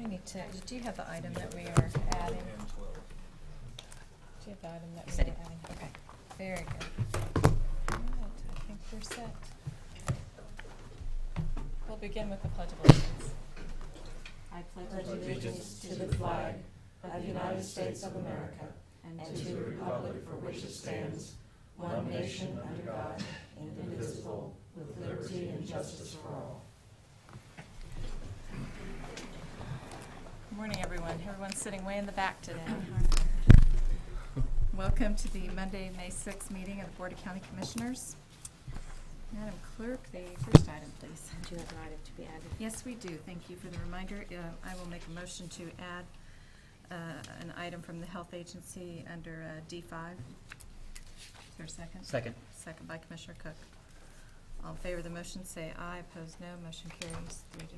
We need to, do you have the item that we are adding? And 12. Do you have the item that Yes, we I are do. adding? Okay, very good. All right, I think we're set. We'll begin with the Pledge of Allegiance. I pledge allegiance to the flag of the United States of America and to the republic for which it stands, one nation under God, indivisible, with liberty and justice for all. Good morning, everyone. Everyone's sitting way in the back today. Welcome to the Monday, May 6th meeting of the Board of County Commissioners. Madam Clerk, the first item, please. Do you have an item to be added? Yes, we do. Thank you for the reminder. I will make a motion to add an item from the Health Agency under D5. Is there a second? Second. Second by Commissioner Cook. All in favor of the motion, say aye. Opposed, no. Motion carries 3-0.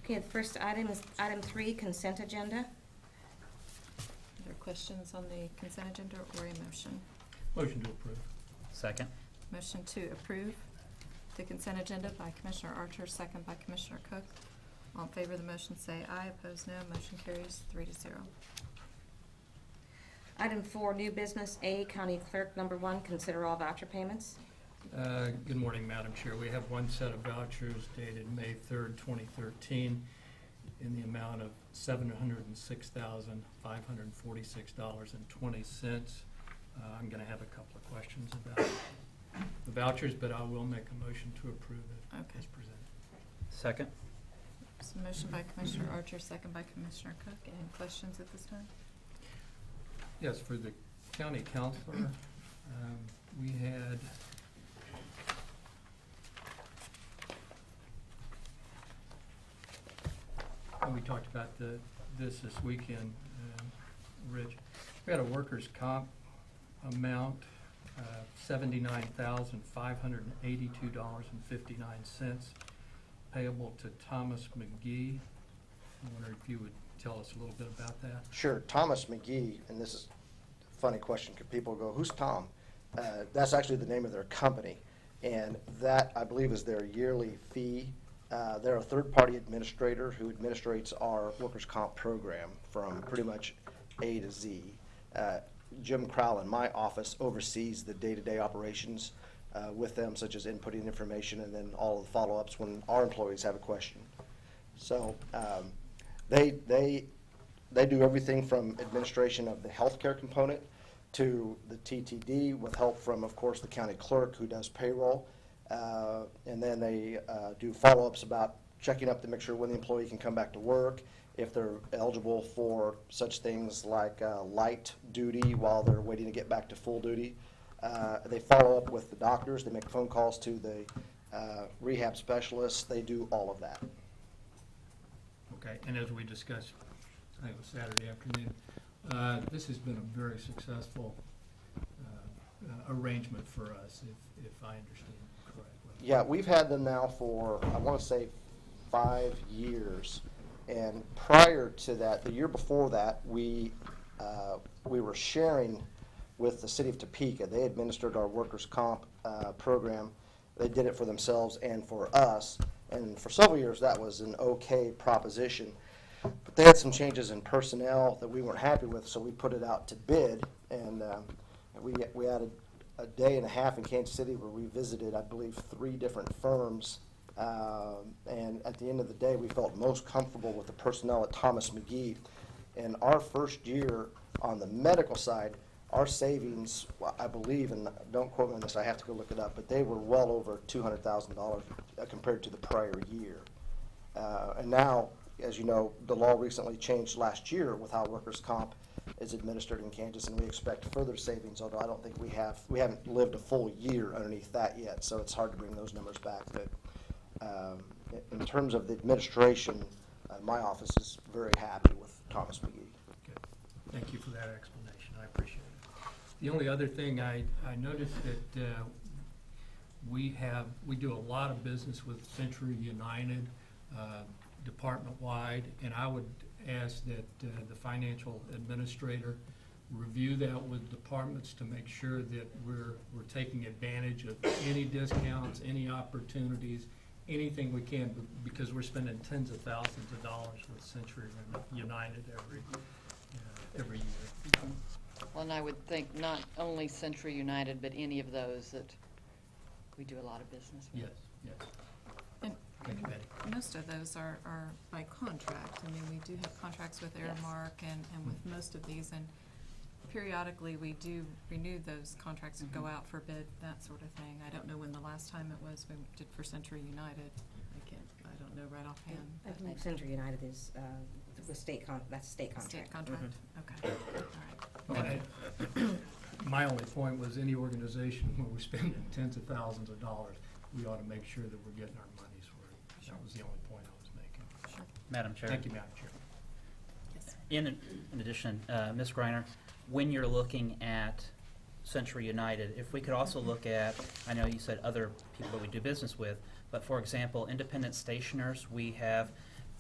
Okay, the first item is item 3, consent agenda. Are there questions on the consent agenda or a motion? Motion to approve. Second. Motion to approve the consent agenda by Commissioner Archer, second by Commissioner Cook. All in favor of the motion, say aye. Opposed, no. Motion carries 3-0. Item 4, new business A, County Clerk number 1, consider all voucher payments. Good morning, Madam Chair. We have one set of vouchers dated May 3rd, 2013, in the amount of $706,546.20. I'm going to have a couple of questions about the vouchers, but I will make a motion to approve it as presented. Second. So motion by Commissioner Archer, second by Commissioner Cook. Any questions at this time? Yes, for the county counselor, we had we talked about this weekend, Rich. We had a workers' comp amount, $79,582.59, payable to Thomas McGee. I wonder if you would tell us a little bit about that. Sure. Thomas McGee, and this is a funny question, because people go, who's Tom? That's actually the name of their company, and that, I believe, is their yearly fee. They're a third-party administrator who administrates our workers' comp program from pretty much A to Z. Jim Crowell in my office oversees the day-to-day operations with them, such as inputting information and then all of the follow-ups when our employees have a question. So they do everything from administration of the healthcare component to the TTD, with help from, of course, the county clerk who does payroll. And then they do follow-ups about checking up to make sure when the employee can come back to work, if they're eligible for such things like light duty while they're waiting to get back to full duty. They follow up with the doctors. They make phone calls to the rehab specialists. They do all of that. Okay, and as we discussed, I think it was Saturday afternoon, this has been a very successful arrangement for us, if I understand correctly. Yeah, we've had them now for, I want to say, 5 years. And prior to that, the year before that, we were sharing with the city of Topeka. They administered our workers' comp program. They did it for themselves and for us. And for several years, that was an okay proposition. But they had some changes in personnel that we weren't happy with, so we put it out to bid. And we had a day and a half in Kansas City where we visited, I believe, 3 different firms. And at the end of the day, we felt most comfortable with the personnel at Thomas McGee. And our first year on the medical side, our savings, well, I believe, and don't quote me on this, I have to go look it up, but they were well over $200,000 compared to the prior year. And now, as you know, the law recently changed last year with how workers' comp is administered in Kansas, and we expect further savings, although I don't think we haven't lived a full year underneath that yet, so it's hard to bring those numbers back. But in terms of the administration, my office is very happy with Thomas McGee. Good. Thank you for that explanation. I appreciate it. The only other thing I noticed that we do a lot of business with Century United department-wide, and I would ask that the financial administrator review that with departments to make sure that we're taking advantage of any discounts, any opportunities, anything we can, because we're spending tens of thousands of dollars with Century United every year. Well, and I would think not only Century United, but any of those that we do a lot of business with. Yes, yes. And Thank you, Betty. most of those are by contract. I mean, we do have contracts with Yes. Airmark and with most of these, and periodically, we do renew those contracts and go out for bid, that sort of thing. I don't know when the last time it was we did for Century United. I don't know right offhand. I but- believe Century United is, with that's a state contract. State contract, Mhm. okay, all right. Well, my only point was any organization where we're spending tens of thousands of dollars, we ought to make sure that we're getting our money's worth. That was the only point I was making. Sure. Madam Chair. Thank you, Madam Chair. Yes. In addition, Ms. Greiner, when you're looking at Century United, if we could also look at, I know you said other people that we do business with, but for example, independent stationers, we have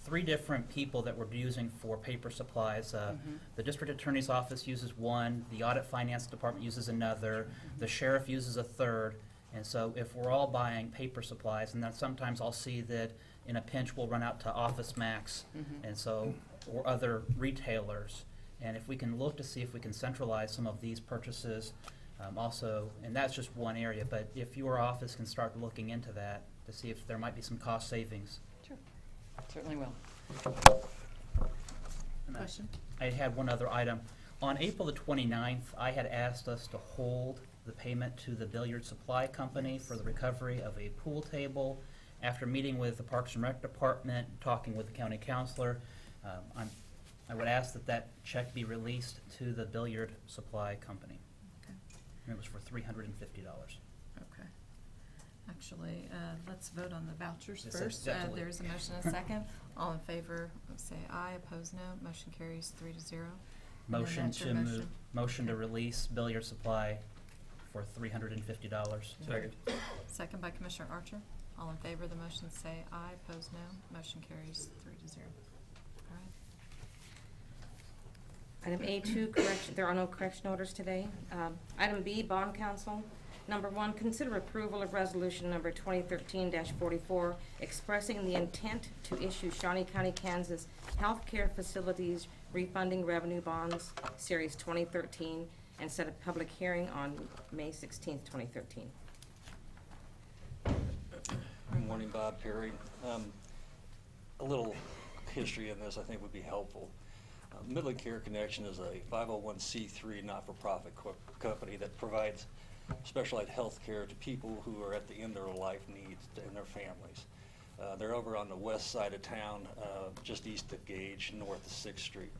3 different people that we're using for paper supplies. The district attorney's office uses one, the audit finance department uses another, the sheriff uses a third. And so if we're all buying paper supplies, and then sometimes I'll see that in a pinch we'll run out to Office Max, and so, or other retailers. And if we can look to see if we can centralize some of these purchases, also, and that's just one area, but if your office can start looking into that to see if there might be some cost savings. Sure, certainly will. And Question? I had one other item. On April the 29th, I had asked us to hold the payment to the billiard supply company for the recovery of a pool table. After meeting with the Parks and Rec Department, talking with the county counselor, I would ask that that check be released to the billiard supply company. Okay. And it was for $350. Okay. Actually, let's vote on the vouchers Yes, first. definitely. There's a motion and a second. All in favor, say aye. Opposed, no. Motion carries 3-0. And then Motion that's your to move, motion. motion to Okay. release billiard supply for $350. Second. Second by Commissioner Archer. All in favor of the motion, say aye. Opposed, no. Motion carries 3-0. All right. Item A2, correction, there are no correction orders today. Item B, Bond Council. Number 1, consider approval of resolution number 2013-44, expressing the intent to issue Shawnee County, Kansas healthcare facilities refunding revenue bonds, Series 2013, and set a public hearing on May 16th, 2013. Good morning, Bob Perry. A little history in this I think would be helpful. Midland Care Connection is a 501c3 not-for-profit company that provides specialized health care to people who are at the end of their life needs and their families. They're over on the west side of town, just east of Gage, north of 6th Street.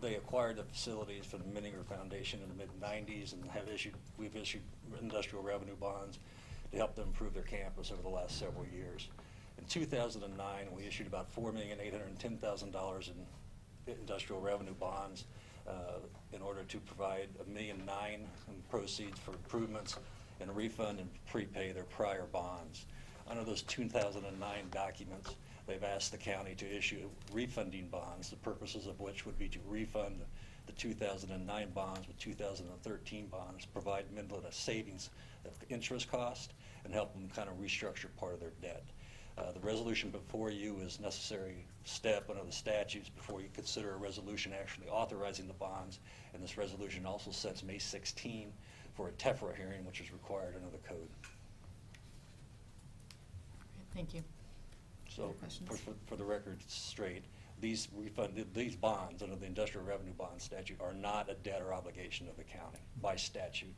They acquired the facilities from the Menninger Foundation in the mid-90s and we've issued industrial revenue bonds to help them improve their campus over the last several years. In 2009, we issued about $4,810,000 in industrial revenue bonds in order to provide $1.9 million in proceeds for improvements and refund and prepay their prior bonds. Under those 2009 documents, they've asked the county to issue refunding bonds, the purposes of which would be to refund the 2009 bonds with 2013 bonds, provide Midland a savings of interest cost, and help them kind of restructure part of their debt. The resolution before you is a necessary step under the statutes before you consider a resolution actually authorizing the bonds, and this resolution also sets May 16 for a TEFRA hearing, which is required under the code. Thank you. So, Other questions? for the record straight, these bonds under the industrial revenue bond statute are not a debt or obligation of the county by statute.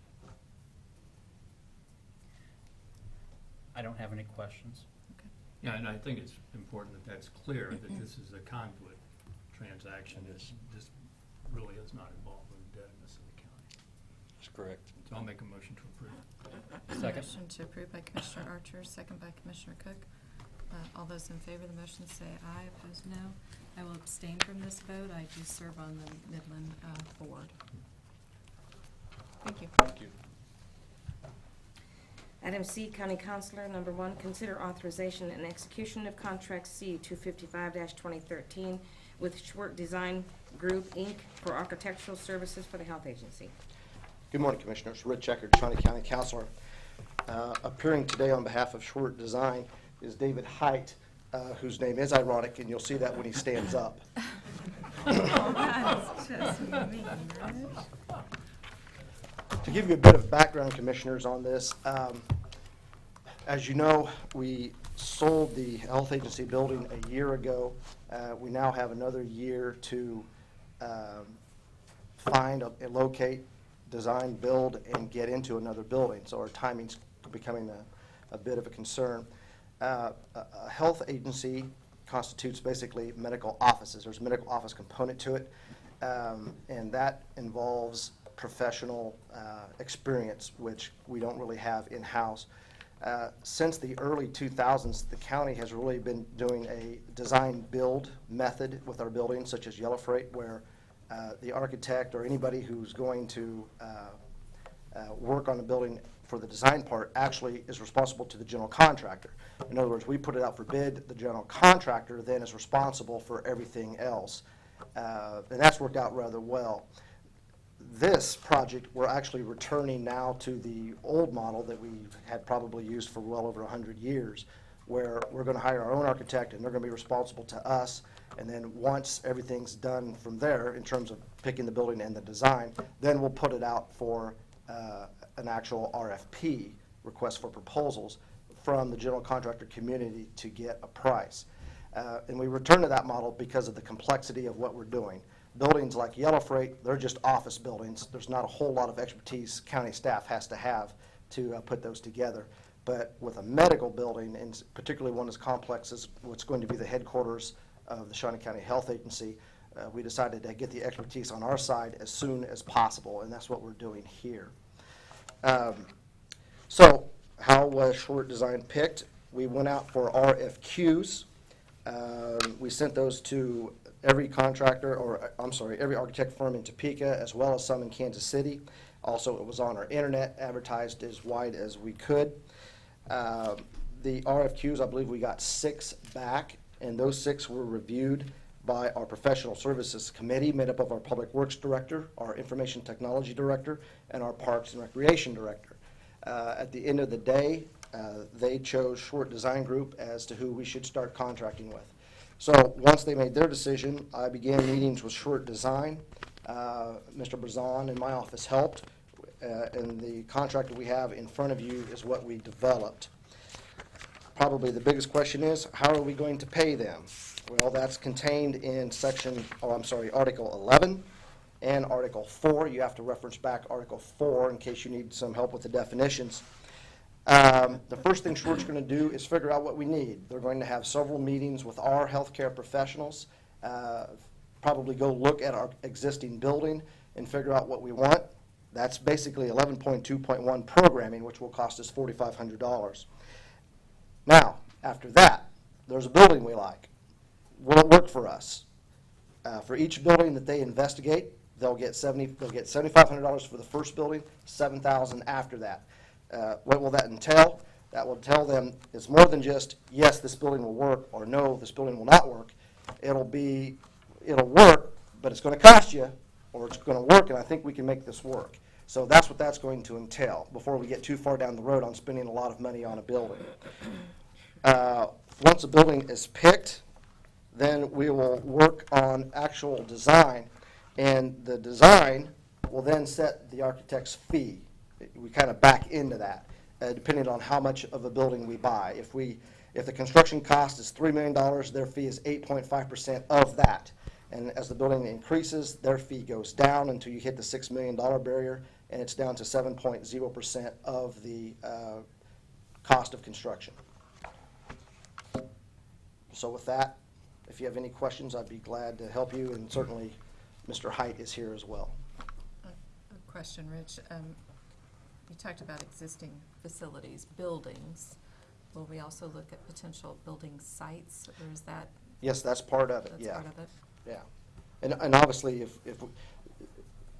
I don't have any questions. Okay. Yeah, and I think it's important that that's clear, that this is a conduit transaction. It is. This really is not involved with the indebtedness of the county. That's correct. So I'll make a motion to approve. Second. Motion to approve by Commissioner Archer, second by Commissioner Cook. All those in favor of the motion say aye. Opposed, no. I will abstain from this vote. I do serve on the Midland Board. Thank you. Thank you. Item C, County Counselor. Number 1, consider authorization and execution of contract C 255-2013 with Schwartz Design Group, Inc. for architectural services for the health agency. Good morning, Commissioners. Rich Eckert, Shawnee County Counselor. Appearing today on behalf of Schwartz Design is David Height, whose name is ironic, and you'll see that when he stands up. That's just mean, Rich. To give you a bit of background, Commissioners, on this, as you know, we sold the health agency building a year ago. We now have another year to find, locate, design, build, and get into another building. So our timing's becoming a bit of a concern. A health agency constitutes basically medical offices. There's a medical office component to it, and that involves professional experience, which we don't really have in-house. Since the early 2000s, the county has really been doing a design-build method with our buildings, such as Yellow Freight, where the architect or anybody who's going to work on the building for the design part actually is responsible to the general contractor. In other words, we put it out for bid, the general contractor then is responsible for everything else. And that's worked out rather well. This project, we're actually returning now to the old model that we've had probably used for well over 100 years, where we're going to hire our own architect and they're going to be responsible to us. And then once everything's done from there in terms of picking the building and the design, then we'll put it out for an actual RFP, request for proposals, from the general contractor community to get a price. And we return to that model because of the complexity of what we're doing. Buildings like Yellow Freight, they're just office buildings. There's not a whole lot of expertise county staff has to put those together. But with a medical building, and particularly one as complex as what's going to be the headquarters of the Shawnee County Health Agency, we decided to get the expertise on our side as soon as possible, and that's what we're doing here. So how was Schwartz Design picked? We went out for RFQs. We sent those to every contractor, or I'm sorry, every architect firm in Topeka, as well as some in Kansas City. Also, it was on our internet, advertised as wide as we could. The RFQs, I believe we got 6 back, and those 6 were reviewed by our professional services committee, made up of our public works director, our information technology director, and our parks and recreation director. At the end of the day, they chose Schwartz Design Group as to who we should start contracting with. So once they made their decision, I began meetings with Schwartz Design. Mr. Brazon in my office helped, and the contract that we have in front of you is what we developed. Probably the biggest question is, how are we going to pay them? Well, that's contained in Article 11 and Article 4. You have to reference back Article 4 in case you need some help with the definitions. The first thing Schwartz is going to do is figure out what we need. They're going to have several meetings with our healthcare professionals, probably go look at our existing building and figure out what we want. That's basically 11.2.1 programming, which will cost us $4,500. Now, after that, there's a building we like. Will it work for us? For each building that they investigate, they'll get $7,500 for the first building, $7,000 after that. What will that entail? That will tell them it's more than just, yes, this building will work, or no, this building will not work. It'll work, but it's going to cost you, or it's going to work, and I think we can make this work. So that's what that's going to entail before we get too far down the road on spending a lot of money on a building. Once a building is picked, then we will work on actual design, and the design will then set the architect's fee. We kind of back into that, depending on how much of a building we buy. If the construction cost is $3 million, their fee is 8.5% of that. And as the building increases, their fee goes down until you hit the $6 million barrier, and it's down to 7.0% of the cost of construction. So with that, if you have any questions, I'd be glad to help you, and certainly Mr. Height is here as well. A question, Rich. You talked about existing facilities, buildings. Will we also look at potential building sites, or is that? Yes, that's part of it, That's yeah. part of it? Yeah. And obviously, if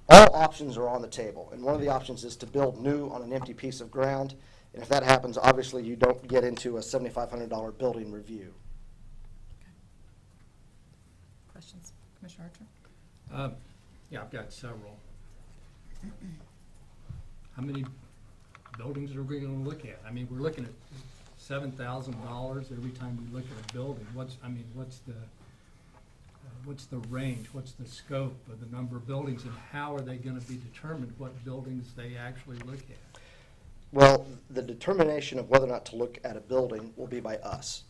all options are on the table, and one of the options is to build new on an empty piece of ground, and if that happens, obviously you don't get into a $7,500 building review. questions? Commissioner Archer? Yeah, I've got several. How many buildings are we gonna look at? I mean, we're looking at $7,000 every time we look at a building. What's the range? What's the scope of the number of buildings, and how are they gonna be determined what buildings they actually look at? Well, the determination of whether or not to look at a building will be by us.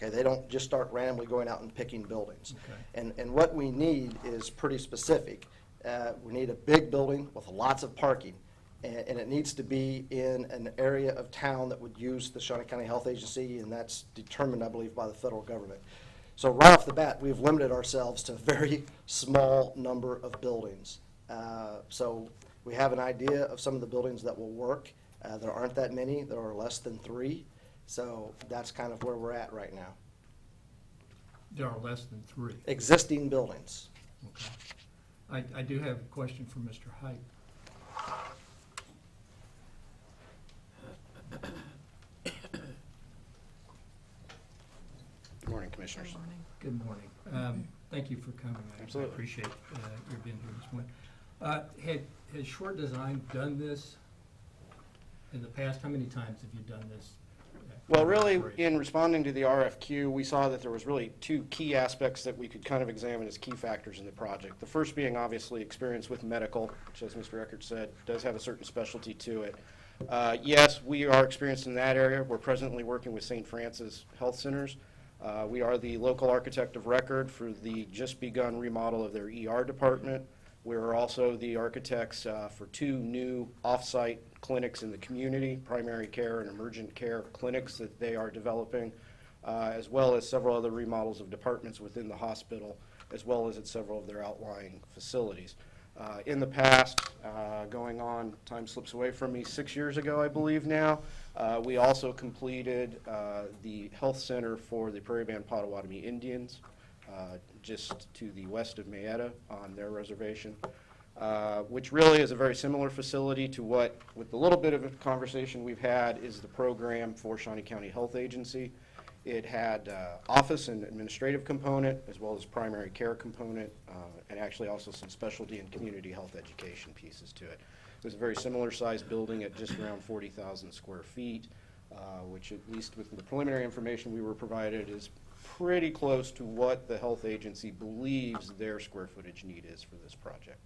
Okay, they don't just start randomly going out and picking buildings. Okay. And what we need is pretty specific. We need a big building with lots of parking, and it needs to be in an area of town that would use the Shawnee County Health Agency, and that's determined, I believe, by the federal government. So right off the bat, we've limited ourselves to a very small number of buildings. So we have an idea of some of the buildings that will work. There aren't that many. There are less than 3. So that's kind of where we're at right now. There are less than 3. Existing buildings. Okay. I do have a question for Mr. Height. Good morning, Commissioners. Good morning. Good morning. Thank you for coming. Absolutely. I appreciate your being here this morning. Has Short Design done this in the past? How many times have you done this? Well, really, in responding to the RFQ, we saw that there was really 2 key aspects that we could kind of examine as key factors in the project. The first being obviously experience with medical, which, as Mr. Eckert said, does have a certain specialty to it. Yes, we are experienced in that area. We're presently working with St. Francis Health Centers. We are the local architect of record for the just begun remodel of their ER department. We are also the architects for 2 new off-site clinics in the community, primary care and emergent care clinics that they are developing, as well as several other remodels of departments within the hospital, as well as at several of their outlying facilities. In the past, going on, time slips away from me, 6 years ago, I believe now, we also completed the health center for the Prairie Band Potawatomi Indians, just to the west of Mayetta on their reservation, which really is a very similar facility to what, with the little bit of a conversation we've had, is the program for Shawnee County Health Agency. It had office and administrative component, as well as primary care component, and actually also some specialty and community health education pieces to it. It was a very similar sized building at just around 40,000 square feet, which, at least with the preliminary information we were provided, is pretty close to what the health agency believes their square footage need is for this project.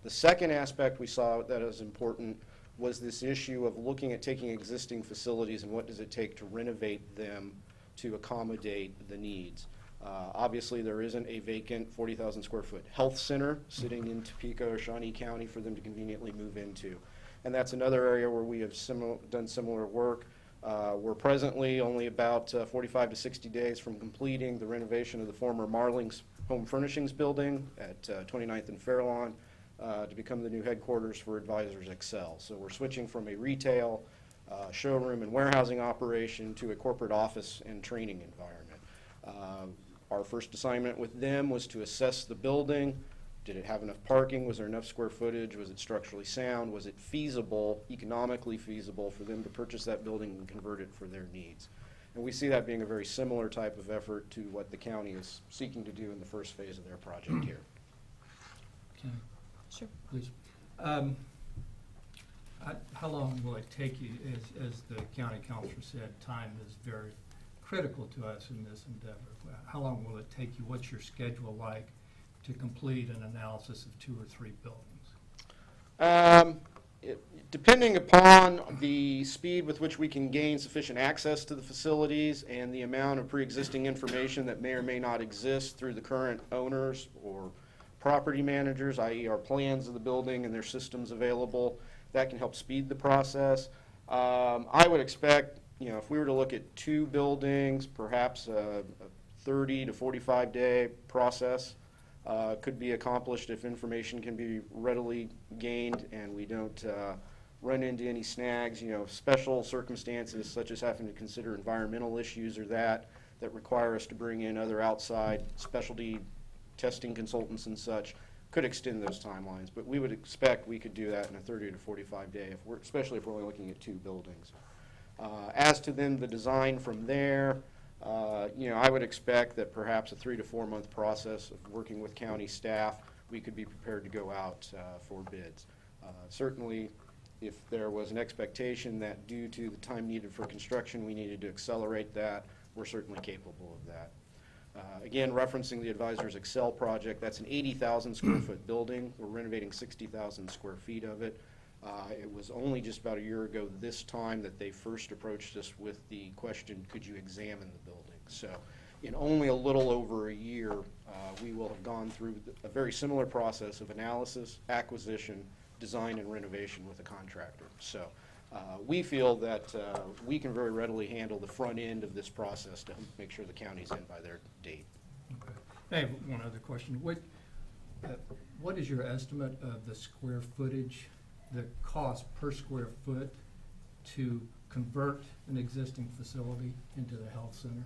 The second aspect we saw that is important was this issue of looking at taking existing facilities and what does it take to renovate them to accommodate the needs. Obviously, there isn't a vacant 40,000 square foot health center sitting in Topeka or Shawnee County for them to conveniently move into. And that's another area where we have done similar work. We're presently only about 45 to 60 days from completing the renovation of the former Marling's Home Furnishings building at 29th and Fairlawn to become the new headquarters for Advisors Excel. So we're switching from a retail, showroom and warehousing operation to a corporate office and training environment. Our first assignment with them was to assess the building. Did it have enough parking? Was there enough square footage? Was it structurally sound? Was it feasible, economically feasible for them to purchase that building and convert it for their needs? And we see that being a very similar type of effort to what the county is seeking to do in the first phase of their project here. Okay, Sure. please. How long will it take you, as the county councilor said, time is very critical to us in this endeavor. How long will it take you? What's your schedule like to complete an analysis of 2 or 3 buildings? Depending upon the speed with which we can gain sufficient access to the facilities and the amount of pre-existing information that may or may not exist through the current owners or property managers, i.e. our plans of the building and their systems available, that can help speed the process. I would expect, if we were to look at 2 buildings, perhaps a 30 to 45 day process could be accomplished if information can be readily gained and we don't run into any snags, special circumstances such as having to consider environmental issues or that require us to bring in other outside specialty testing consultants and such, could extend those timelines. But we would expect we could do that in a 30 to 45 day, especially if we're only looking at 2 buildings. As to then the design from there, I would expect that perhaps a 3 to 4 month process of working with county staff, we could be prepared to go out for bids. Certainly, if there was an expectation that due to the time needed for construction, we needed to accelerate that, we're certainly capable of that. Again, referencing the advisor's Excel project, that's an 80,000 square foot building. We're renovating 60,000 square feet of it. It was only just about a year ago this time that they first approached us with the question, could you examine the building? So in only a little over a year, we will have gone through a very similar process of analysis, acquisition, design, and renovation with a contractor. So we feel that we can very readily handle the front end of this process to make sure the county's in by their date. Okay. I have one other question. What is your estimate of the square footage, the cost per square foot to convert an existing facility into the health center?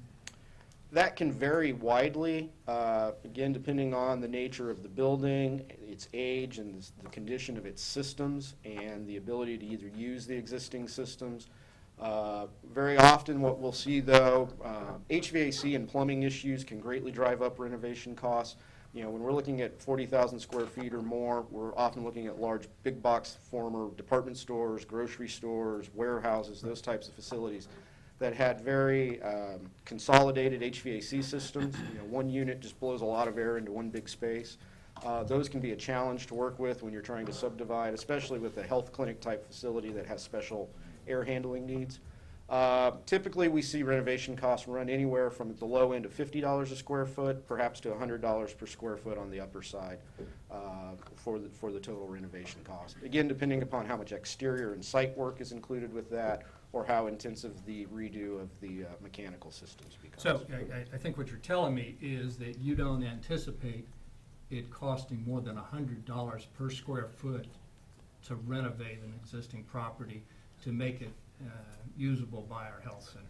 That can vary widely, again, depending on the nature of the building, its age, and the condition of its systems, and the ability to either use the existing systems. Very often what we'll see, though, HVAC and plumbing issues can greatly drive up renovation costs. When we're looking at 40,000 square feet or more, we're often looking at large, big box former department stores, grocery stores, warehouses, those types of facilities that had very consolidated HVAC systems. One unit just blows a lot of air into one big space. Those can be a challenge to work with when you're trying to subdivide, especially with a health clinic type facility that has special air handling needs. Typically, we see renovation costs run anywhere from the low end of $50 a square foot, perhaps to $100 per square foot on the upper side for the total renovation cost. Again, depending upon how much exterior and site work is included with that, or how intensive the redo of the mechanical systems becomes. So I think what you're telling me is that you don't anticipate it costing more than $100 per square foot to renovate an existing property to make it usable by our health center.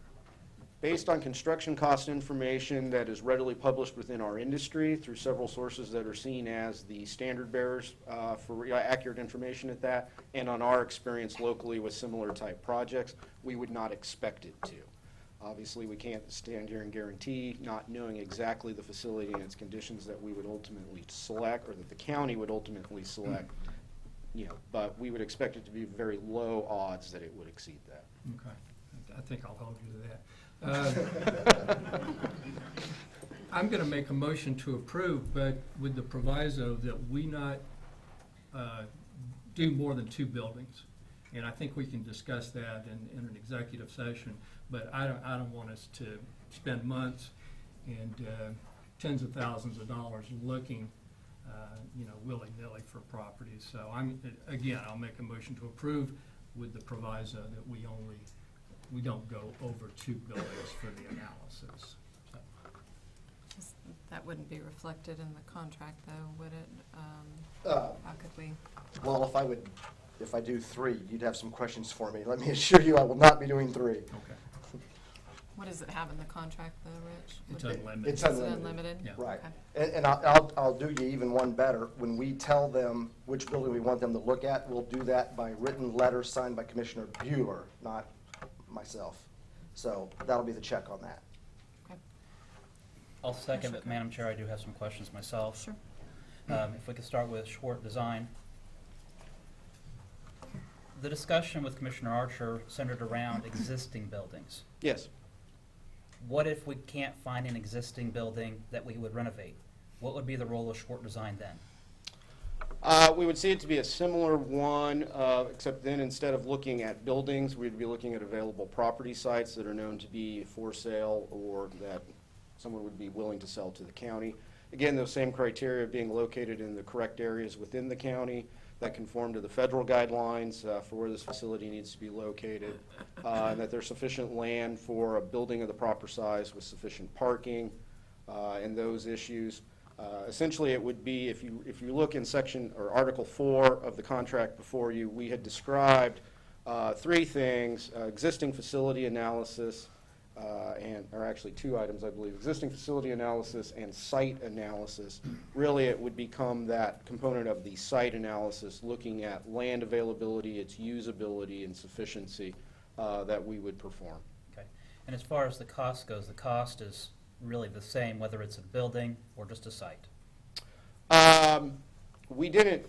Based on construction cost information that is readily published within our industry through several sources that are seen as the standard bearers for accurate information at that, and on our experience locally with similar type projects, we would not expect it to. Obviously, we can't stand here and guarantee, not knowing exactly the facility and its conditions, that we would ultimately select, or that the county would ultimately select, but we would expect it to be very low odds that it would exceed that. Okay. I think I'll hold you to that. I'm going to make a motion to approve, but with the proviso that we not do more than 2 buildings. And I think we can discuss that in an executive session, but I don't want us to spend months and tens of thousands of dollars looking willy-nilly for properties. So I'll make a motion to approve with the proviso that we don't go over 2 buildings for the analysis. So. That wouldn't be reflected in the contract, though, would it? How could we? Well, if I do 3, you'd have some questions for me. Let me assure you, I will not be doing 3. Okay. What does it have in the contract, though, Rich? It's Would it- unlimited. It's Is it unlimited. unlimited? Yeah. Right. Okay. And I'll do you even one better. When we tell them which building we want them to look at, we'll do that by written letter signed by Commissioner Bueller, not myself. So that'll be the check on that. Okay. I'll second, but Madam Chair, I do have some questions myself. Sure. If we could start with Schwartz Design. The discussion with Commissioner Archer centered around existing buildings. Yes. What if we can't find an existing building that we would renovate? What would be the role of Schwartz Design then? We would see it to be a similar one, except then instead of looking at buildings, we'd be looking at available property sites that are known to be for sale or that someone would be willing to sell to the county. Again, those same criteria of being located in the correct areas within the county that conform to the federal guidelines for where this facility needs to be located, and that there's sufficient land for a building of the proper size with sufficient parking and those issues. Essentially, it would be, if you look in section or Article 4 of the contract before you, we had described 3 things: existing facility analysis, or actually 2 items, I believe: existing facility analysis and site analysis. Really, it would become that component of the site analysis, looking at land availability, its usability, and sufficiency that we would perform. Okay. And as far as the cost goes, the cost is really the same, whether it's a building or just a site. We didn't,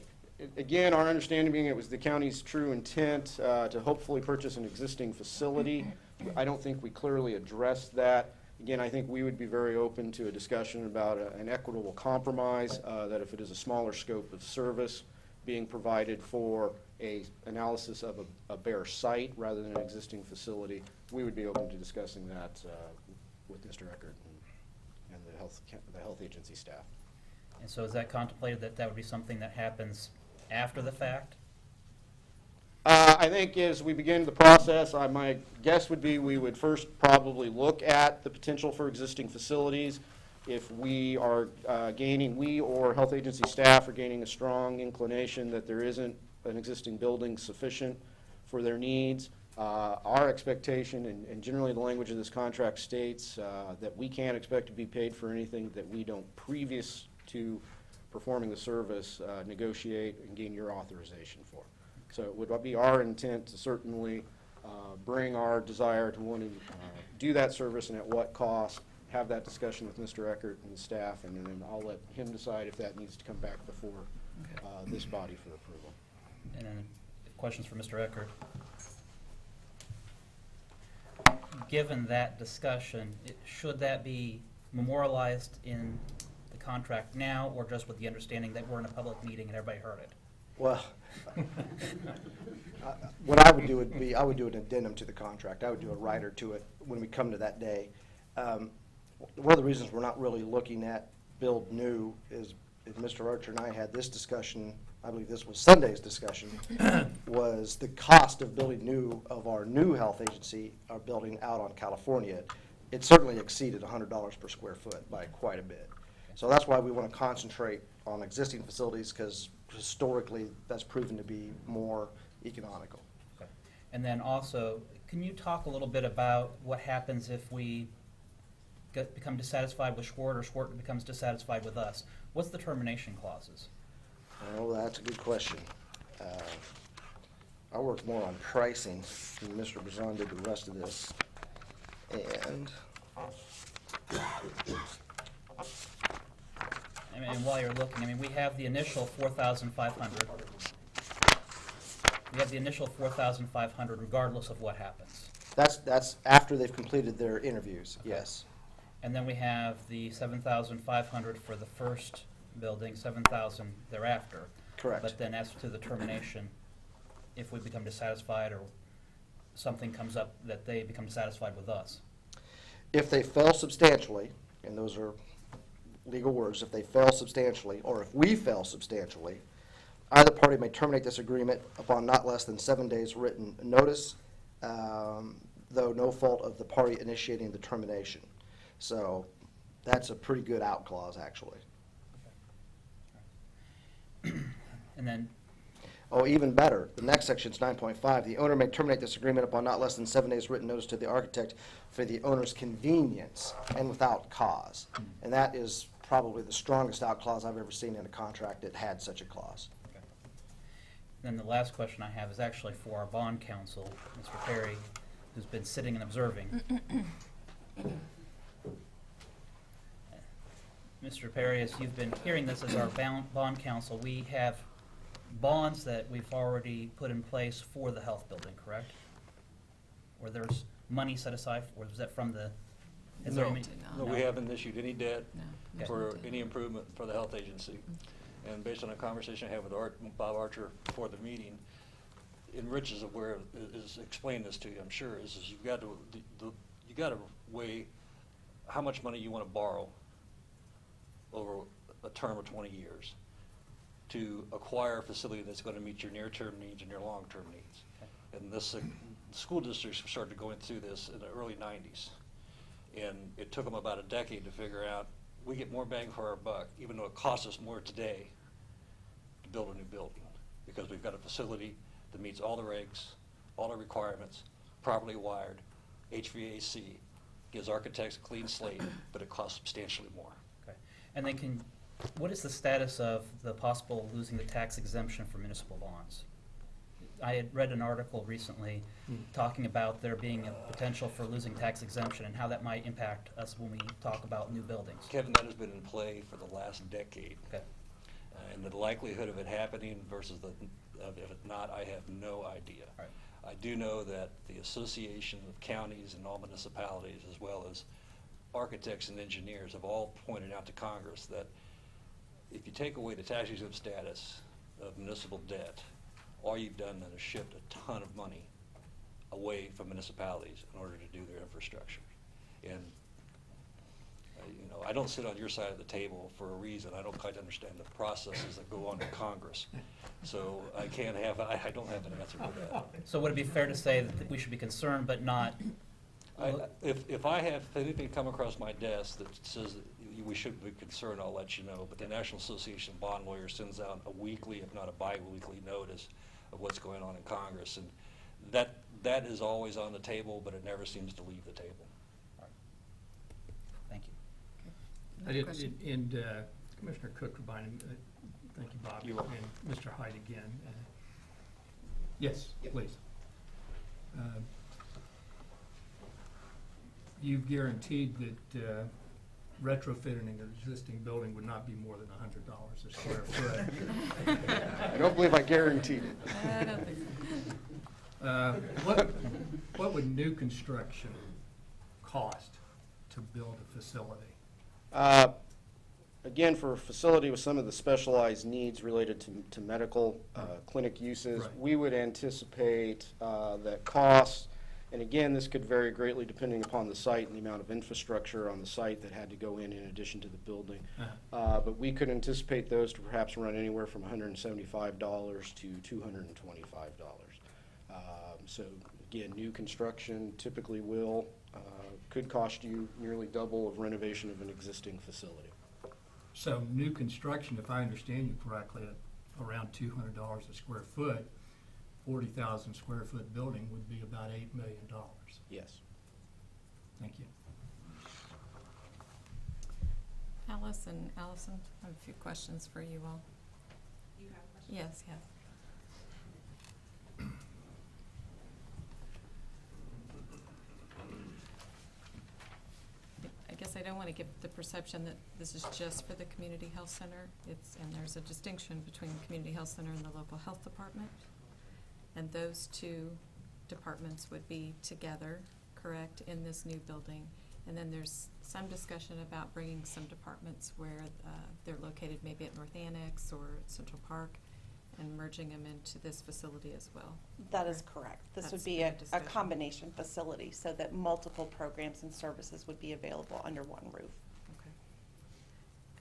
again, our understanding being it was the county's true intent to hopefully purchase an existing facility. I don't think we clearly addressed that. Again, I think we would be very open to a discussion about an equitable compromise, that if it is a smaller scope of service being provided for a analysis of a bare site rather than an existing facility, we would be open to discussing that with Mr. Eckert and the health agency staff. And so is that contemplated that that would be something that happens after the fact? I think as we begin the process, my guess would be we would first probably look at the potential for existing facilities. If we are we or health agency staff are gaining a strong inclination that there isn't an existing building sufficient for their needs, our expectation, and generally the language of this contract states that we can't expect to be paid for anything that we don't, previous to performing the service, negotiate and gain your authorization for. So it would be our intent to certainly bring our desire to want to do that service and at what cost, have that discussion with Mr. Eckert and the staff, and then I'll let him decide if that needs to come back before this body for approval. And then questions for Mr. Eckert. Given that discussion, should that be memorialized in the contract now, or just with the understanding that we're in a public meeting and everybody heard it? Well, what I would do would be, I would do an addendum to the contract. I would do a rider to it when we come to that day. One of the reasons we're not really looking at build new is Mr. Archer and I had this discussion, I believe this was Sunday's discussion, was the cost of building new of our new health agency, our building out on California. It certainly exceeded $100 per square foot by quite a bit. So that's why we want to concentrate on existing facilities, because historically that's proven to be more economical. Okay. And then also, can you talk a little bit about what happens if we become dissatisfied with Schwart, or Schwart becomes dissatisfied with us? What's the termination clauses? Well, that's a good question. I worked more on pricing than Mr. Brazon did the rest of this. And And while you're looking, I mean, we have the initial 4,500. We have the initial 4,500 regardless of what happens. that's after they've completed their interviews, yes. And then we have the 7,500 for the first building, 7,000 thereafter. Correct. But then as to the termination, if we become dissatisfied or something comes up that they become dissatisfied with us. If they fail substantially, and those are legal words, if they fail substantially, or if we fail substantially, either party may terminate this agreement upon not less than 7 days written notice, though no fault of the party initiating the termination. So that's a pretty good out clause, actually. And then, Oh, even better, the next section is 9.5. The owner may terminate this agreement upon not less than 7 days written notice to the architect for the owner's convenience and without cause. And that is probably the strongest out clause I've ever seen in a contract that had such a clause. then the last question I have is actually for our bond counsel, Mr. Perry, who's been sitting and observing. Mr. Perry, as you've been hearing this as our bond counsel, we have bonds that we've already put in place for the health building, correct? Or there's money set aside, or is that from the? Is there No. any- No, we haven't issued any debt No. for any improvement for the health agency. And based on a conversation I had with Bob Archer before the meeting, and Rich is aware, is explaining this to you, I'm sure, is you've got to, you got to weigh how much money you want to borrow over a term of 20 years to acquire a facility that's going to meet your near-term needs and your long-term needs. And this, school districts started going through this in the early 90s. And it took them about a decade to figure out, we get more bang for our buck, even though it costs us more today to build a new building, because we've got a facility that meets all the regs, all the requirements, properly wired, HVAC, gives architects a clean slate, but it costs substantially more. Okay. And then what is the status of the possible losing the tax exemption for municipal bonds? I had read an article recently talking about there being a potential for losing tax exemption and how that might impact us when we talk about new buildings. Kevin, that has been in play for the last decade. Okay. And the likelihood of it happening versus of it not, I have no idea. All right. I do know that the Association of Counties and all municipalities, as well as architects and engineers, have all pointed out to Congress that if you take away the tax exempt status of municipal debt, all you've done is shift a ton of money away from municipalities in order to do their infrastructure. And I don't sit on your side of the table for a reason. I don't quite understand the processes that go on in Congress. So I don't have an answer for that. So would it be fair to say that we should be concerned but not? If I have anything come across my desk that says that we should be concerned, I'll let you know. But the National Association of Bond Lawyers sends out a weekly, if not a bi-weekly notice of what's going on in Congress. And that is always on the table, but it never seems to leave the table. Thank you. I did, Question? and Commissioner Cook reminded me, thank you, Bob, You're welcome. and Mr. Hyde again. Yes, please. You've guaranteed that retrofitting an existing building would not be more than $100 a square foot. I don't believe I guaranteed it. I don't think so. What would new construction cost to build a facility? Again, for a facility with some of the specialized needs related to medical clinic uses, Right. we would anticipate that costs, and again, this could vary greatly depending upon the site and the amount of infrastructure on the site that had to go in addition to the building. But we could anticipate those to perhaps run anywhere from $175 to $225. So again, new construction typically could cost you nearly double of renovation of an existing facility. So new construction, if I understand you correctly, at around $200 a square foot, 40,000 square foot building would be about $8 million. Yes. Thank you. Allison, I have a few questions for you all. You have questions? Yes. I guess I don't want to give the perception that this is just for the community health center. And there's a distinction between the community health center and the local health department. And those two departments would be together, correct, in this new building. And then there's some discussion about bringing some departments where they're located maybe at North Annex or Central Park and merging them into this facility as well. That is correct. This That's would be been a discussion. combination facility so that multiple programs and services would be available under one roof. Okay.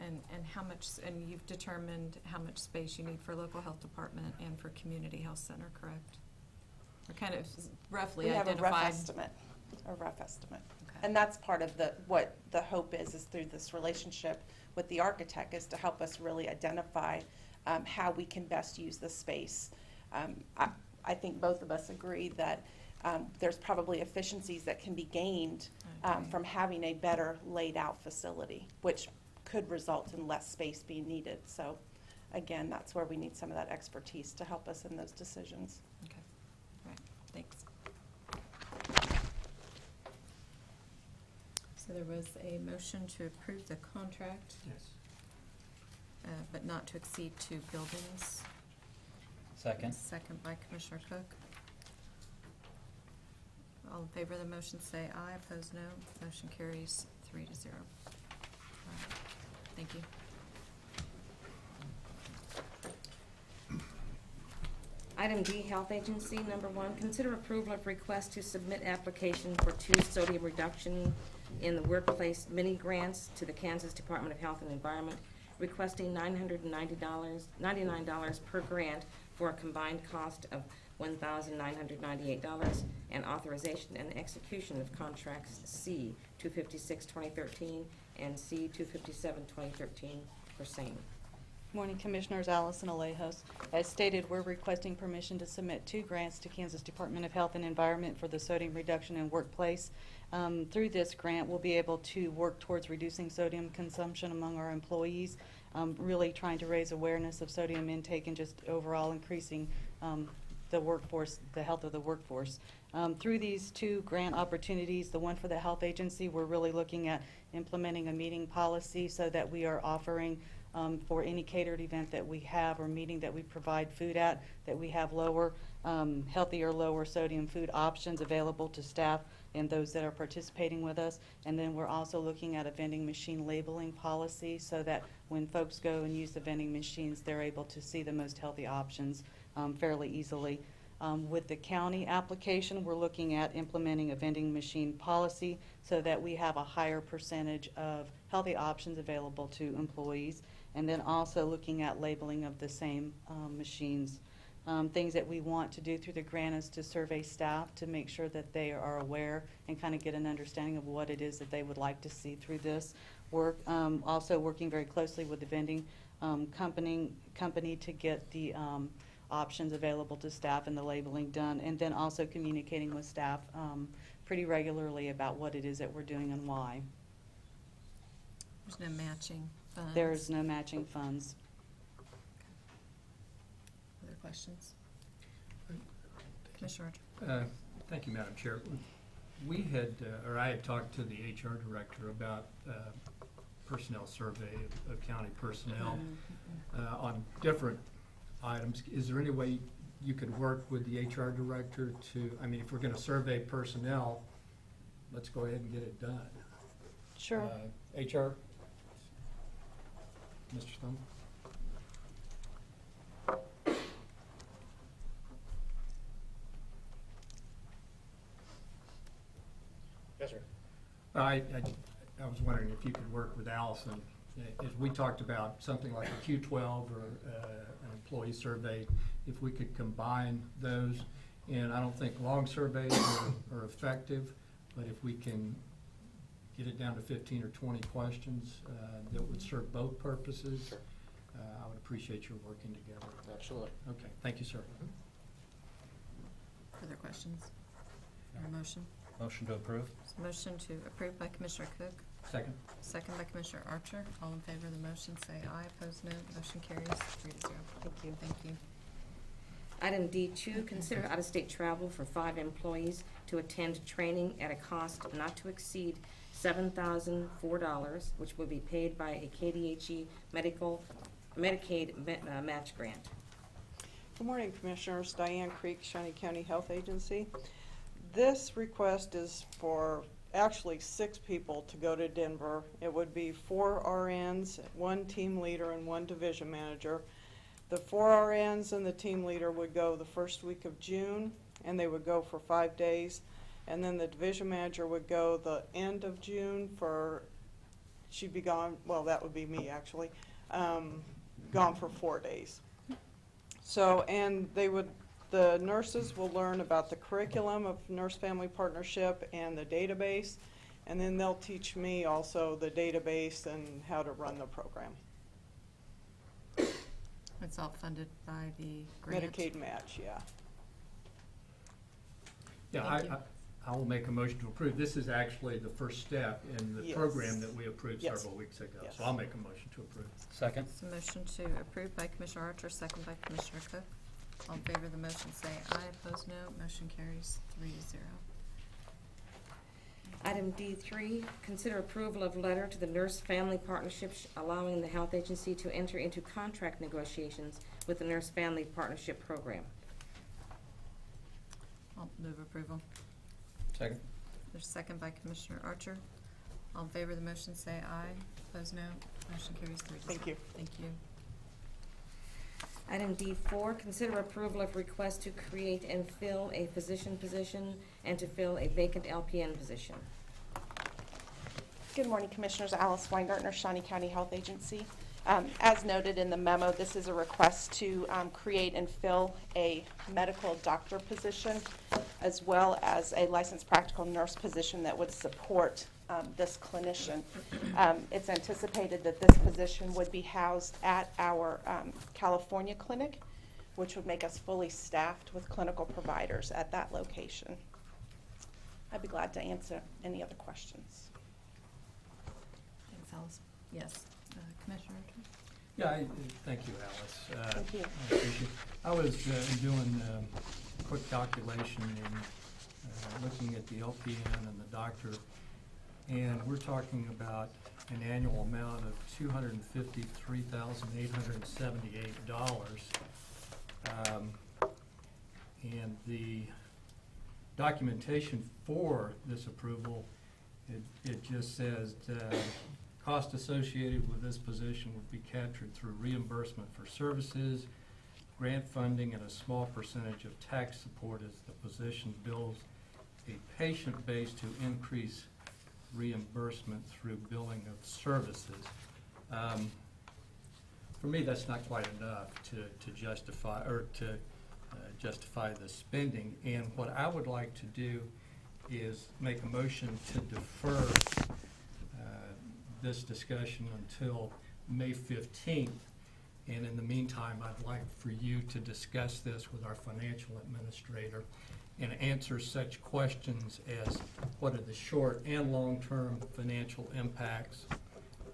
And how much, and you've determined how much space you need for local health department and for community health center, correct? Or kind of roughly We have a identified? rough estimate. Okay. And that's part of what the hope is through this relationship with the architect is to help us really identify how we can best use the space. I think both of us agree that there's probably efficiencies that can be gained from having a better laid out facility, which could result in less space being needed. So again, that's where we need some of that expertise to help us in those decisions. Okay, all right, thanks. So there was a motion to approve the contract, Yes. but not to exceed 2 buildings. Second. Second by Commissioner Cook. All in favor of the motion say aye, opposed no. Motion carries 3-0. All right, thank you. Item D, Health Agency, number 1, consider approval of request to submit application for 2 sodium reduction in the workplace mini grants to the Kansas Department of Health and Environment, requesting $999 per grant for a combined cost of $1,998, and authorization and execution of contracts C 256-2013 and C 257-2013 for same. Morning, Commissioners. Allison Alejos. As stated, we're requesting permission to submit 2 grants to Kansas Department of Health and Environment for the sodium reduction in workplace. Through this grant, we'll be able to work towards reducing sodium consumption among our employees, really trying to raise awareness of sodium intake and just overall increasing the workforce, the health of the workforce. Through these two grant opportunities, the one for the health agency, we're really looking at implementing a meeting policy so that we are offering for any catered event that we have or meeting that we provide food at, that we have lower, healthier, lower sodium food options available to staff and those that are participating with us. And then we're also looking at a vending machine labeling policy so that when folks go and use the vending machines, they're able to see the most healthy options fairly easily. With the county application, we're looking at implementing a vending machine policy so that we have a higher percentage of healthy options available to employees. And then also looking at labeling of the same machines. Things that we want to do through the grant is to survey staff to make sure that they are aware and kind of get an understanding of what it is that they would like to see through this work. Also working very closely with the vending company to get the options available to staff and the labeling done, and then also communicating with staff pretty regularly about what it is that we're doing and why. There's no matching funds. There's no matching funds. Other questions? Commissioner Archer? Thank you, Madam Chair. We had, or I had talked to the HR director about personnel survey of county personnel on different items. Is there any way you could work with the HR director to, I mean, if we're gonna survey personnel, let's go ahead and get it done. Sure. HR? Mr. Stone? Yes, sir. I was wondering if you could work with Allison. As we talked about something like a Q12 or an employee survey, if we could combine those. And I don't think long surveys are effective, but if we can get it down to 15 or 20 questions that would serve both purposes, Sure. I would appreciate your working together. Absolutely. Okay, thank you, sir. Further questions? Or a motion? Motion to approve? Motion to approve by Commissioner Cook, Second? second by Commissioner Archer. All in favor of the motion, say aye. Opposed, no. Motion carries 3-0. Thank you. Thank you. Item D2, consider out-of-state travel for 5 employees to attend training at a cost not to exceed $7,004, which will be paid by a KDHE Medicaid match grant. Good morning, Commissioners. Diane Creek, Shawnee County Health Agency. This request is for actually 6 people to go to Denver. It would be 4 RNs, 1 team leader, and 1 division manager. The 4 RNs and the team leader would go the first week of June, and they would go for 5 days. And then the division manager would go the end of June for, she'd be gone, well, that would be me actually, gone for 4 days. So, and they would, the nurses will learn about the curriculum of Nurse-Family Partnership and the database, and then they'll teach me also the database and how to run the program. It's all funded by the grant. Medicaid match, yeah. Yeah, Thank you. I will make a motion to approve. This is actually the first step in the Yes. program that we approved Yes. several weeks ago. Yes. So I'll make a motion to approve. Second? So motion to approve by Commissioner Archer, second by Commissioner Cook. All in favor of the motion, say aye. Opposed, no. Motion carries 3-0. Item D3, consider approval of letter to the Nurse Family Partnership allowing the health agency to enter into contract negotiations with the Nurse Family Partnership Program. I'll move approval. Second? There's a second by Commissioner Archer. All in favor of the motion, say aye. Opposed, no. Motion carries 3-0. Thank you. Thank you. Item D4, consider approval of request to create and fill a physician position and to fill a vacant LPN position. Good morning, Commissioners. Alice Weingartner, Shawnee County Health Agency. As noted in the memo, this is a request to create and fill a medical doctor position as well as a licensed practical nurse position that would support this clinician. It's anticipated that this position would be housed at our California clinic, which would make us fully staffed with clinical providers at that location. I'd be glad to answer any other questions. Thanks, Alice. Yes. Commissioner Archer? Yeah, thank you, Alice. Thank you. I appreciate it. I was doing a quick calculation and looking at the LPN and the doctor, and we're talking about an annual amount of $253,878. And the documentation for this approval, it just says, cost associated with this position would be captured through reimbursement for services, grant funding, and a small percentage of tax support as the position bills a patient base to increase reimbursement through billing of services. For me, that's not quite enough to justify, or to justify the spending. And what I would like to do is make a motion to defer this discussion until May 15th. And in the meantime, I'd like for you to discuss this with our financial administrator and answer such questions as what are the short and long-term financial impacts.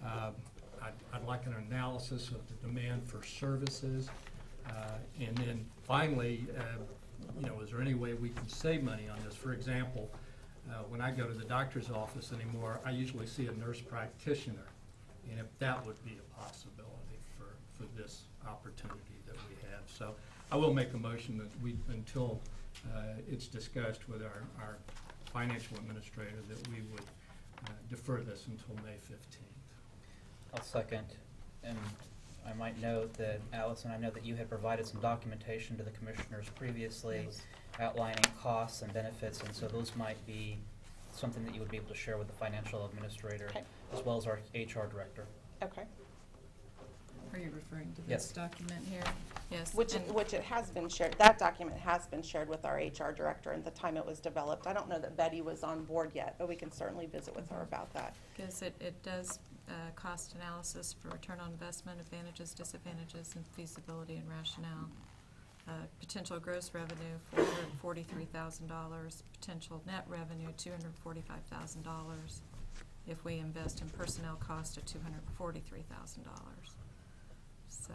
I'd like an analysis of the demand for services. And then finally, is there any way we can save money on this? For example, when I go to the doctor's office anymore, I usually see a nurse practitioner. And if that would be a possibility for this opportunity that we have. So I will make a motion that until it's discussed with our financial administrator, that we would defer this until May 15th. I'll second. And I might note that, Allison, I know that you had provided some documentation to the commissioners previously Yes. outlining costs and benefits, and so those might be something that you would be able to share with the financial administrator, Okay. as well as our HR director. Okay. Are you referring to Yes. this document here? Yes. Which and- it has been shared, that document has been shared with our HR director at the time it was developed. I don't know that Betty was on board yet, but we can certainly visit with her about that. Because it does cost analysis for return on investment, advantages, disadvantages, and feasibility and rationale. Potential gross revenue, $443,000. Potential net revenue, $245,000. If we invest in personnel cost of $243,000. So,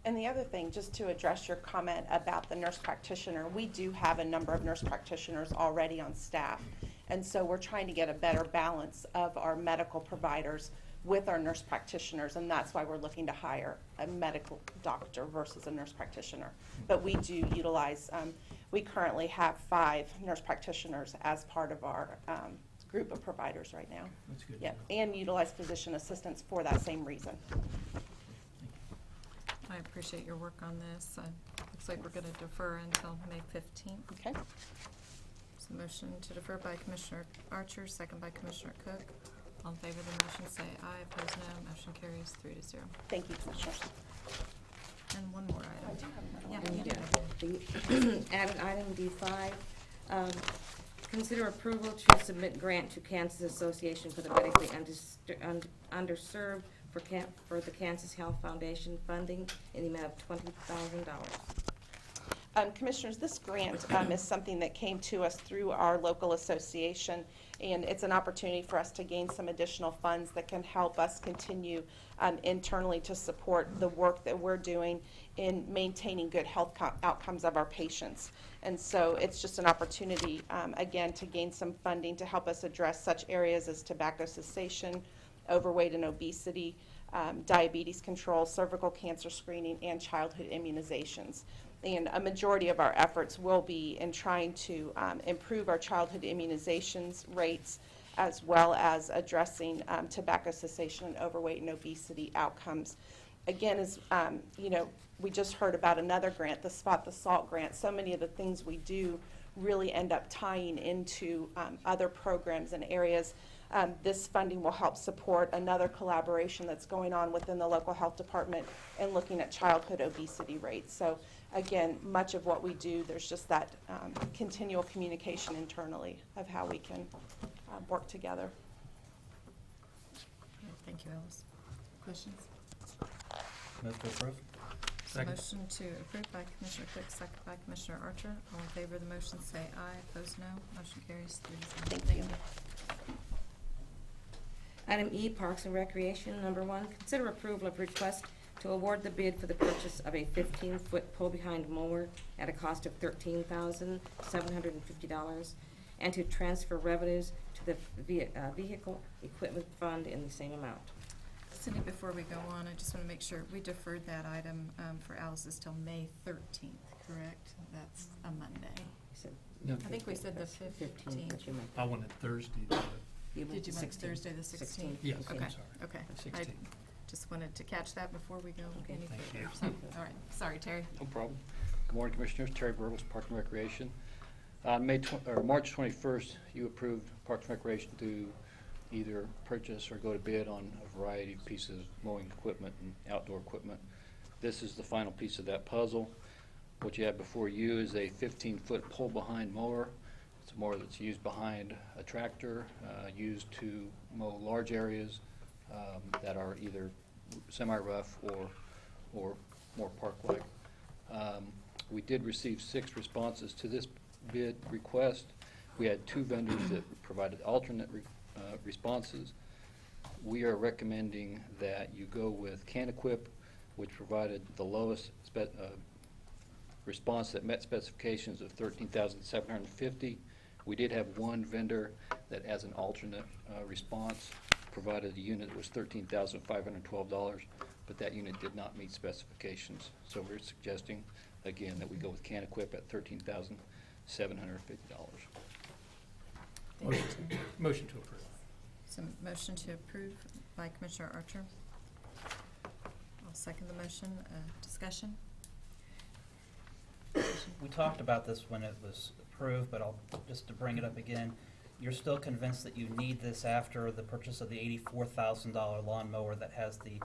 And the other thing, just to address your comment about the nurse practitioner, we do have a number of nurse practitioners already on staff. And so we're trying to get a better balance of our medical providers with our nurse practitioners, and that's why we're looking to hire a medical doctor versus a nurse practitioner. But we do utilize, we currently have 5 nurse practitioners as part of our group of providers right now. That's good. Yep, and utilize physician assistants for that same reason. I appreciate your work on this. Looks like we're going to defer until May 15th. Okay? So motion to defer by Commissioner Archer, second by Commissioner Cook. All in favor of the motion, say aye. Opposed, no. Motion carries 3-0. Thank you, Commissioners. And one more item. Yeah, And you do. the added item D5, consider approval to submit grant to Kansas Association for the Medically Underserved for the Kansas Health Foundation funding in the amount of $20,000. Commissioners, this grant is something that came to us through our local association, and it's an opportunity for us to gain some additional funds that can help us continue internally to support the work that we're doing in maintaining good health outcomes of our patients. And so it's just an opportunity, again, to gain some funding to help us address such areas as tobacco cessation, overweight and obesity, diabetes control, cervical cancer screening, and childhood immunizations. And a majority of our efforts will be in trying to improve our childhood immunizations rates, as well as addressing tobacco cessation and overweight and obesity outcomes. Again, as we just heard about another grant, the Spot the Salt grant. So many of the things we do really end up tying into other programs and areas. This funding will help support another collaboration that's going on within the local health department and looking at childhood obesity rates. So again, much of what we do, there's just that continual communication internally of how we can work together. Thank you, Alice. Questions? Move to approve. So Second. motion to approve by Commissioner Cook, second by Commissioner Archer. All in favor of the motion, say aye. Opposed, no. Motion carries 3-0. Thank you. Item E, Parks and Recreation. Number 1, consider approval of request to award the bid for the purchase of a 15-foot pull-behind mower at a cost of $13,750, and to transfer revenues to the Vehicle Equipment Fund in the same amount. Cindy, before we go on, I just want to make sure, we deferred that item for Alice's till May 13th, correct? That's a Monday. I said No, I think we said the 15th, 15th. but you meant. I wanted Thursday, to You Did you want 16th. Thursday the 16th? yes, Okay, I'm sorry. okay. I 16. just wanted to catch that before we go Okay. any Thank further. you. So, all right, sorry, Terry. No problem. Good morning, Commissioners. Terry Burles, Park and Recreation. On March 21st, you approved Parks and Recreation to either purchase or go to bid on a variety of pieces of mowing equipment and outdoor equipment. This is the final piece of that puzzle. What you have before you is a 15-foot pull-behind mower. It's a mower that's used behind a tractor, used to mow large areas that are either semi-rough or more park-like. We did receive 6 responses to this bid request. We had 2 vendors that provided alternate responses. We are recommending that you go with CanEquip, which provided the lowest response that met specifications of $13,750. We did have one vendor that, as an alternate response, provided a unit that was $13,512, but that unit did not meet specifications. So we're suggesting, again, that we go with CanEquip at $13,750. Motion to approve. So motion to approve by Commissioner Archer. I'll second the motion. Discussion? We talked about this when it was approved, but just to bring it up again, you're still convinced that you need this after the purchase of the $84,000 lawnmower that has the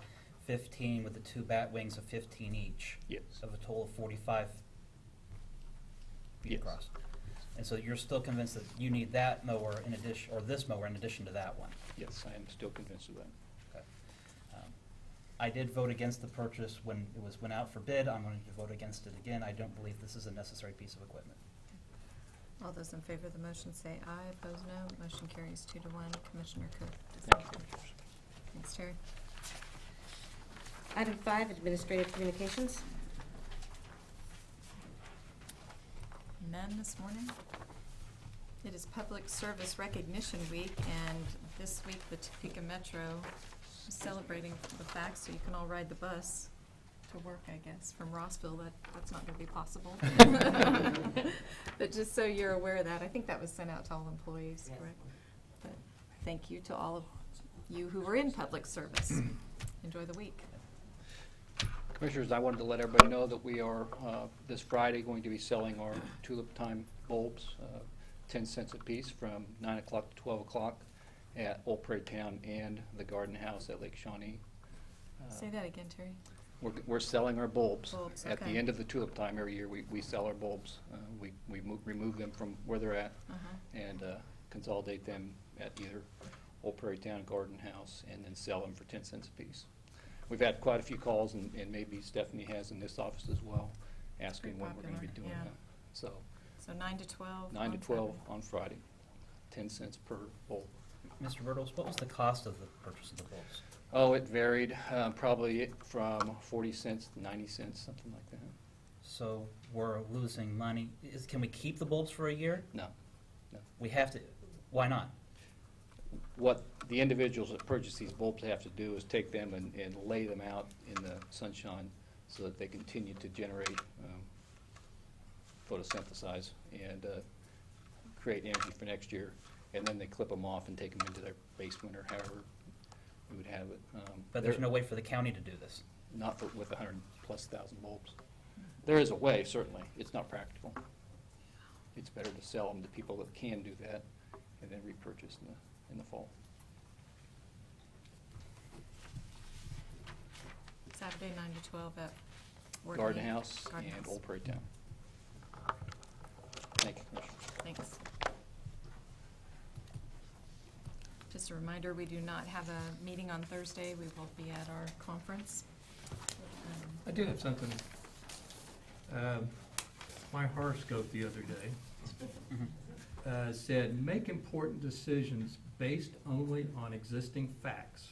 15 with the 2 bat wings of 15 each? Yes. Of a total of 45 feet Yes. across. And so you're still convinced that you need that mower in addition, or this mower in addition to that one? Yes, I am still convinced of that. Okay. I did vote against the purchase when it went out for bid. I'm going to vote against it again. I don't believe this is a necessary piece of equipment. All those in favor of the motion say aye. Opposed, no. Motion carries 2-1. Commissioner Cook. Thank you, Commissioners. Thanks, Terry. Item 5, Administrative Communications. None this morning. It is Public Service Recognition Week, and this week the Topeka Metro is celebrating the fact so you can all ride the bus to work, I guess, from Rossville. That's not gonna be possible. But just so you're aware of that, I think that was sent out to all employees, correct? But thank you to all of you who were in public service. Enjoy the week. Commissioners, I wanted to let everybody know that we are, this Friday, going to be selling our tulip time bulbs, 10 cents a piece, from 9 o'clock to 12 o'clock at Old Prairie Town and the Garden House at Lake Shawnee. Say that again, Terry. We're selling our bulbs. Bulbs, At the okay. end of the tulip time every year, we sell our bulbs. We remove them from where they're at and consolidate them at either Old Prairie Town Garden House and then sell them for 10 cents a piece. We've had quite a few calls, and maybe Stephanie has in this office as well, asking Very when we're gonna be popular, doing yeah. that. So, So 9 to 12. 9 to on 12 Friday. on Friday, 10 cents per bulb. Mr. Bertles, what was the cost of the purchase of the bulbs? Oh, it varied, probably from 40 cents to 90 cents, something like that. So we're losing money. Can we keep the bulbs for a year? No. We have to. Why not? What the individuals that purchase these bulbs have to do is take them and lay them out in the sunshine so that they continue to generate, photosynthesize and create energy for next year. And then they clip them off and take them into their basement or however we would have it. But there's no way for the county to do this. Not with 100+ thousand bulbs. There is a way, certainly. It's not practical. It's better to sell them to people that can do that and then repurchase in the fall. Saturday, 9 to 12 at Ward Garden 8. House Garden and House. Old Prairie Town. Thank you, Commissioner. Thanks. Just a reminder, we do not have a meeting on Thursday. We will be at our conference. I do have something. My horoscope the other day said, make important decisions based only on existing facts.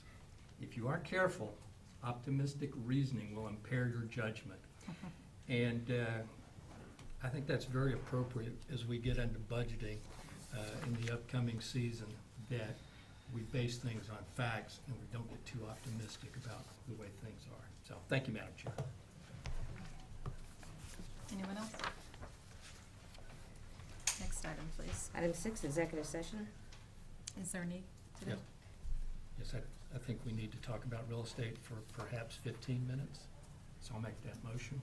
If you aren't careful, Optimistic reasoning will impair your judgment. And I think that's very appropriate as we get into budgeting in the upcoming season, that we base things on facts and we don't get too optimistic about the way things are. So, thank you, Madam Chair. Anyone else? Next item, please. Item 6, executive session. Is there a need today? Yes. Yes, I think we need to talk about real estate for perhaps 15 minutes, so I'll make that motion.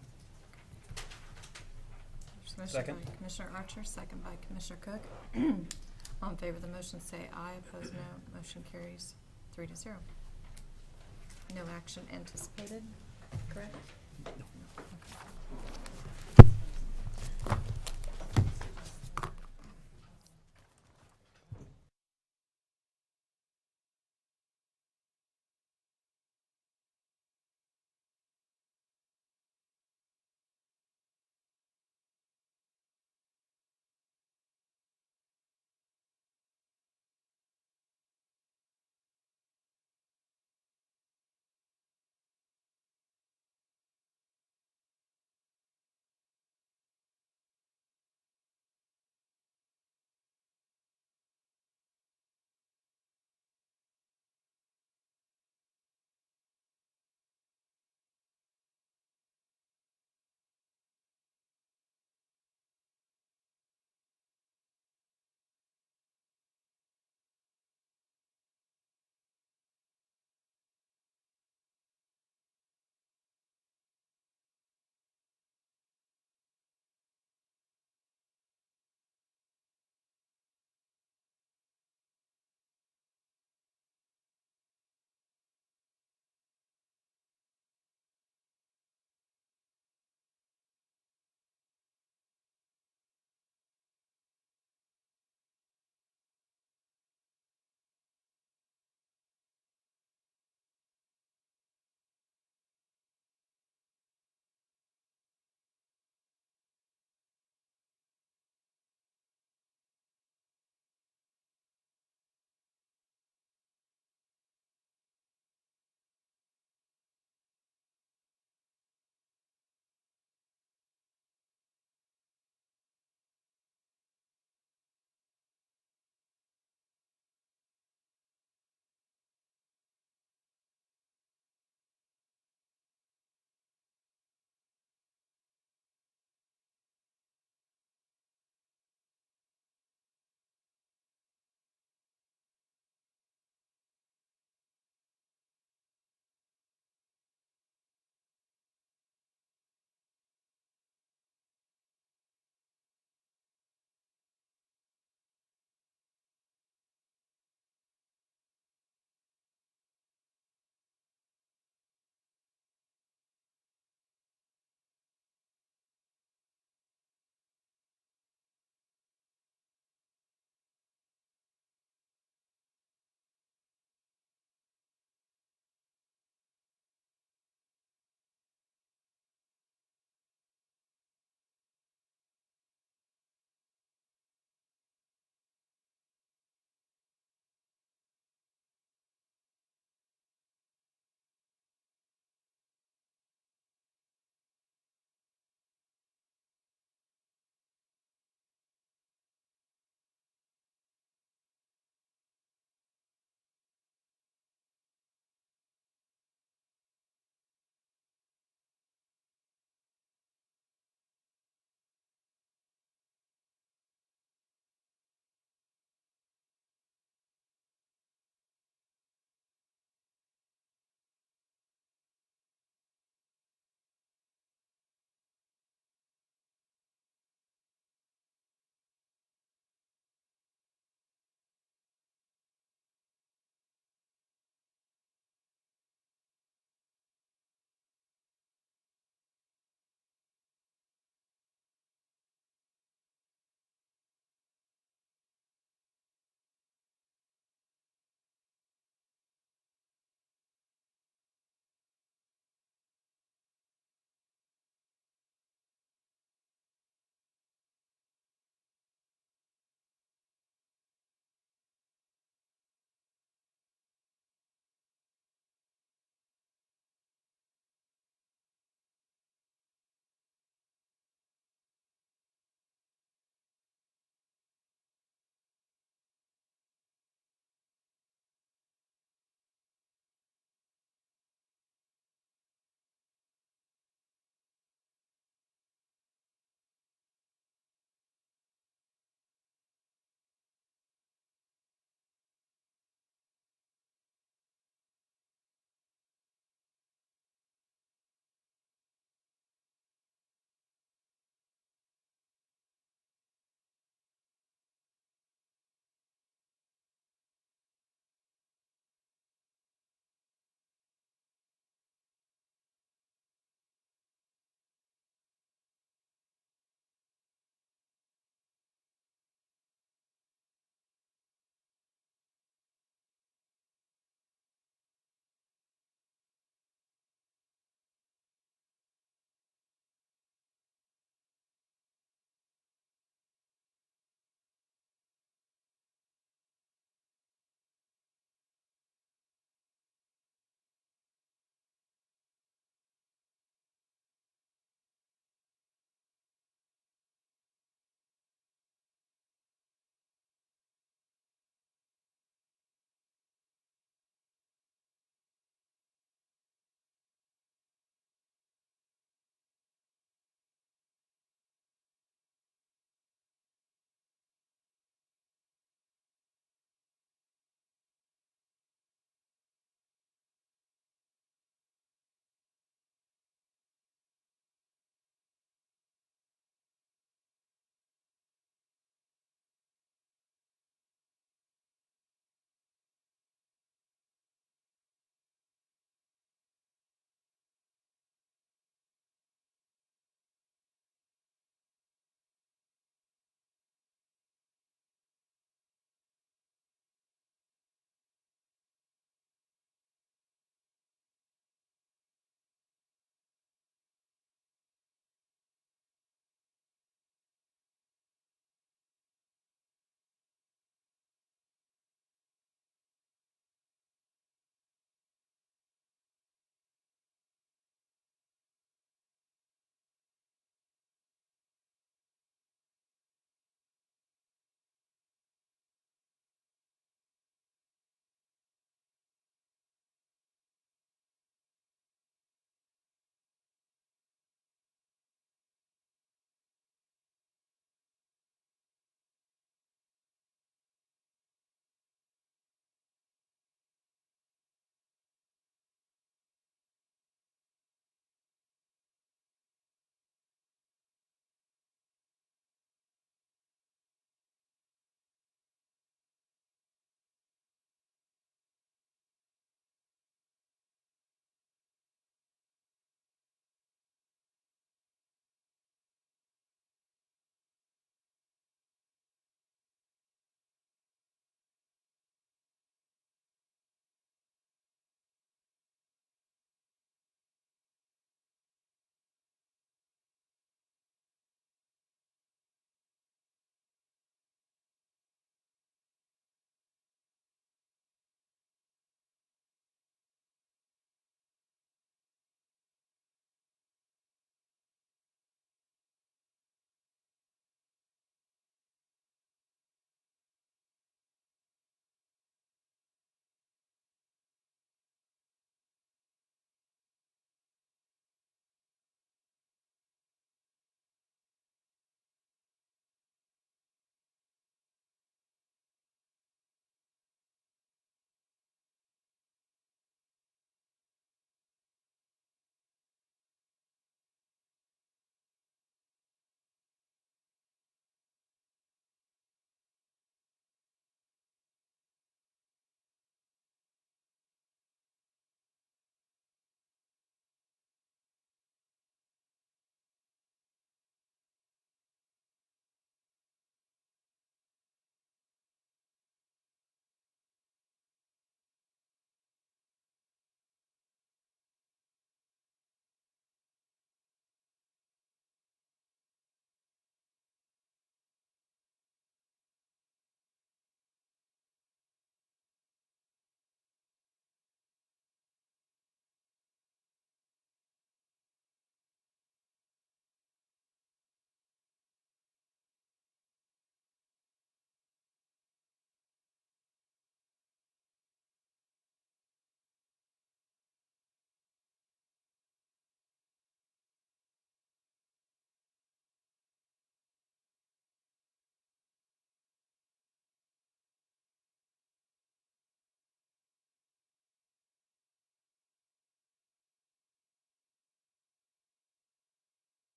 There's a motion Second. by Commissioner Archer, second by Commissioner Cook. All in favor of the motion, say aye. Opposed, no. Motion carries 3-0. No action anticipated, correct? No.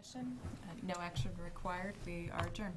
Session, no action required. We are adjourned.